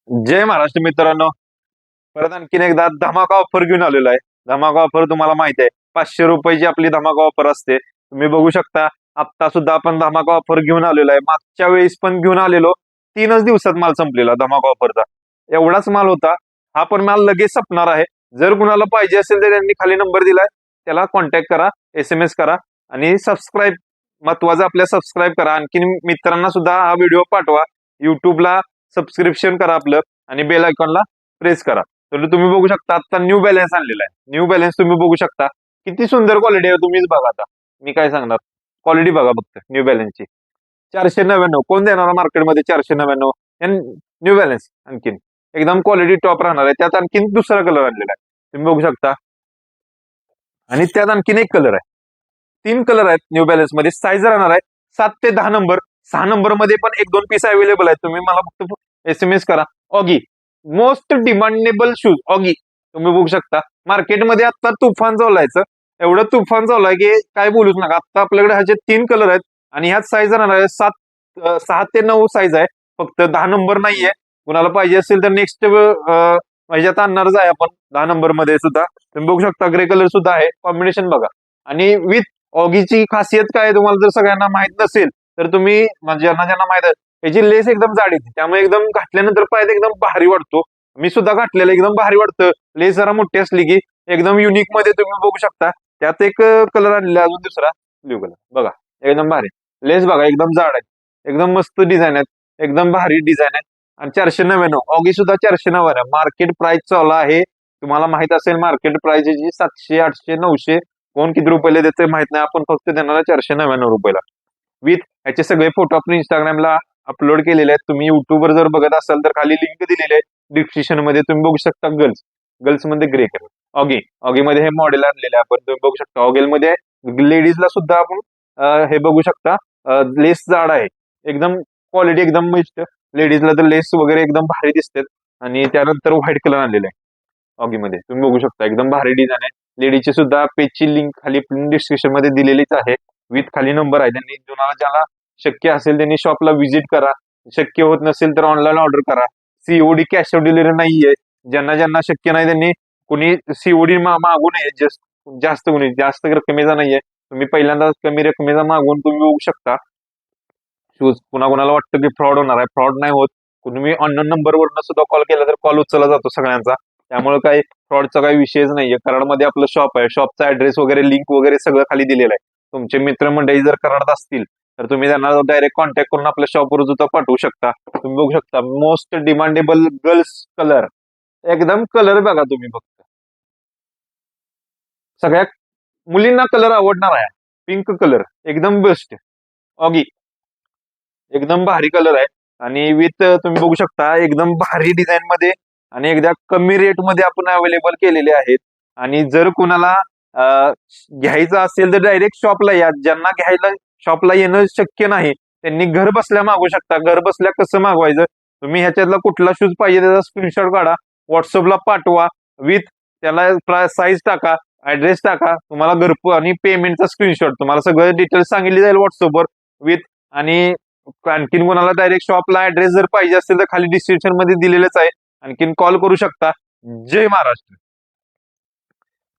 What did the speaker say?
जय महाराष्ट्र मित्रांनो. परत आणखीन एकदा धमाका ऑफर घेऊन आलेलो आहे. धमाका ऑफर तुम्हाला माहिती आहे, 500 रुपयाची आपली धमाका ऑफर असते. तुम्ही बघू शकता, आता सुद्धा आपण धमाका ऑफर घेऊन आलेलो आहे. मागच्या वेळेस पण घेऊन आलेलो, 3च दिवसात माल संपलेला धमाका ऑफरचा. एवढाच माल होता. हा पण माल लगेच संपणार आहे. जर कुणाला पाहिजे असेल तर त्यांनी खाली नंबर दिलाय, त्याला कॉन्टॅक्ट करा, SMS करा आणि सबस्क्राईब, महत्वाचं आपल्या सबस्क्राईब करा. आणखीन मित्रांना सुद्धा हा व्हिडिओ पाठवा. युट्यूबला सबस्क्रिप्शन करा आपलं आणि बेल आयकॉनला प्रेस करा. तर तुम्ही बघू शकता, आता न्यू बॅलन्स आणलेला आहे. न्यू बॅलन्स तुम्ही बघू शकता, किती सुंदर क्वालिटी आहे. तुम्हीच बघा आता, मी काय सांगणार. क्वालिटी बघा फक्त न्यू बॅलन्सची. 499 कोण देणार मार्केटमध्ये 499? न्यू बॅलन्स आणखीन एकदम क्वालिटी टॉप राहणार आहे. त्यात आणखीन दुसरा कलर आणलेला आहे, तुम्ही बघू शकता. आणि त्यात आणखीन एक कलर आहे. 3 कलर आहेत न्यू बॅलन्स मध्ये. साईज राहणार आहे 7 ते 10 नंबर. 6 नंबर मध्ये पण 1-2 पीस अवेलेबल आहेत. तुम्ही मला फक्त SMS करा. Oggy most demandable shoes Oggy. तुम्ही बघू शकता, मार्केटमध्ये आता तुफान चाललायचं. एवढं तुफान चालू आहे की काय बोलूच नका. आता आपल्याकडे ह्याचे 3 कलर आहेत आणि ह्यात साईज राहणार आहे 6 ते 9 साईज आहे. फक्त 10 नंबर नाहीये. कुणाला पाहिजे असेल तर नेक्स्ट ह्याच्यात आणणारच आहे आपण 10 नंबर मध्ये सुद्धा. तुम्ही बघू शकता, ग्रे कलर सुद्धा आहे. कॉम्बिनेशन बघा. आणि विथ ऑगीची खासियत काय आहे तुम्हाला जर सगळ्यांना माहित नसेल तर तुम्ही, म्हणजे ज्यांना ज्यांना माहित आहे, याची लेस एकदम जाडी येते, त्यामुळे एकदम घातल्यानंतर पायात एकदम भारी वाटतो. मी सुद्धा घातलेलं एकदम भारी वाटतं. लेस जरा मोठी असली की एकदम युनिक मध्ये तुम्ही बघू शकता. त्यात एक कलर आणलेला अजून दुसरा ब्ल्यू कलर बघा, एकदम भारी. लेस बघा एकदम जाड आहे, एकदम मस्त डिझाईन आहेत, एकदम भारी डिझाईन आहे. आणि 499 ऑगी सुद्धा 499 मार्केट प्राइस चालू आहे. तुम्हाला माहित असेल मार्केट प्राइस जी 700, 800, 900. कोण किती रुपयाला देते माहित नाही. आपण फक्त देणार 499 रुपयाला. विथ याचे सगळे फोटो आपण इंस्टाग्रामला अपलोड केलेले आहेत. तुम्ही युट्यूबवर जर बघत असाल तर खाली लिंक दिलेली आहे डिस्क्रिप्शन मध्ये. तुम्ही बघू शकता. गर्ल्स मध्ये ग्रे कलर ऑगी. ऑगी मध्ये हे मॉडेल आणलेले आहे आपण. तुम्ही बघू शकता ऑगेल मध्ये लेडीजला सुद्धा आपण हे बघू शकता. लेस जाड आहे, एकदम क्वालिटी एकदम मस्त. लेडीजला तर लेस वगैरे एकदम भारी दिसतात. आणि त्यानंतर व्हाईट कलर आणलेला आहे ऑगी मध्ये. तुम्ही बघू शकता एकदम भारी डिझाईन आहे. लेडीजची सुद्धा पेजची लिंक खाली डिस्क्रिप्शन मध्ये दिलेलीच आहे. विथ खाली नंबर आहे. त्यांनी ज्याला शक्य असेल त्यांनी शॉपला व्हिजिट करा. शक्य होत नसेल तर ऑनलाईन ऑर्डर करा. सीओडी कॅश ऑन डिलिव्हरी नाहीये. ज्यांना ज्यांना शक्य नाही त्यांनी कुणी सीओडी मागू नये. जास्त कुणी जास्त रकमेचा नाहीये. तुम्ही पहिल्यांदा कमी रकमेचा मागून तुम्ही बघू शकता शूज. कुणाला वाटतं की फ्रॉड होणार आहे, फ्रॉड नाही होत. तुम्ही अननोन नंबरवरनं सुद्धा कॉल केला तर कॉल उचलला जातो सगळ्यांचा. त्यामुळे काही फ्रॉडचा काही विषयच नाहीये. कराडमध्ये आपलं शॉप आहे. शॉपचा ऍड्रेस वगैरे, लिंक वगैरे सगळं खाली दिलेलं आहे. तुमचे मित्रमंडळी जर कराडात असतील तर तुम्ही त्यांना डायरेक्ट कॉन्टॅक्ट करून आपल्या शॉपवर सुद्धा पाठवू शकता. तुम्ही बघू शकता मोस्ट डिमांडेबल गर्ल्स कलर. एकदम कलर बघा तुम्ही फक्त. सगळ्या मुलींना कलर आवडणार आहे. पिंक कलर एकदम बेस्ट. ऑगी एकदम भारी कलर आहे. आणि विथ तुम्ही बघू शकता एकदम भारी डिझाईन मध्ये आणि एकदा कमी रेट मध्ये आपण अवेलेबल केलेले आहेत. आणि जर कुणाला घ्यायचं असेल तर डायरेक्ट शॉपला या. ज्यांना घ्यायला शॉपला येणं शक्य नाही त्यांनी घर बसल्या मागू शकता. घर बसल्या कसं मागवायचं, तुम्ही ह्याच्यातला कुठला शूज पाहिजे त्याचा स्क्रीनशॉट काढा, व्हॉट्सअपला पाठवा. विथ त्याला साईज टाका, ऍड्रेस टाका, तुम्हाला घर आणि पेमेंटचा स्क्रीनशॉट, तुम्हाला सगळं डिटेल्स सांगितले जाईल व्हॉट्सअपवर. विथ आणि आणखीन कोणाला डायरेक्ट शॉपला ऍड्रेस जर पाहिजे असेल तर खाली डिस्क्रिप्शन मध्ये दिलेलंच आहे. आणखीन कॉल करू शकता. जय महाराष्ट्र.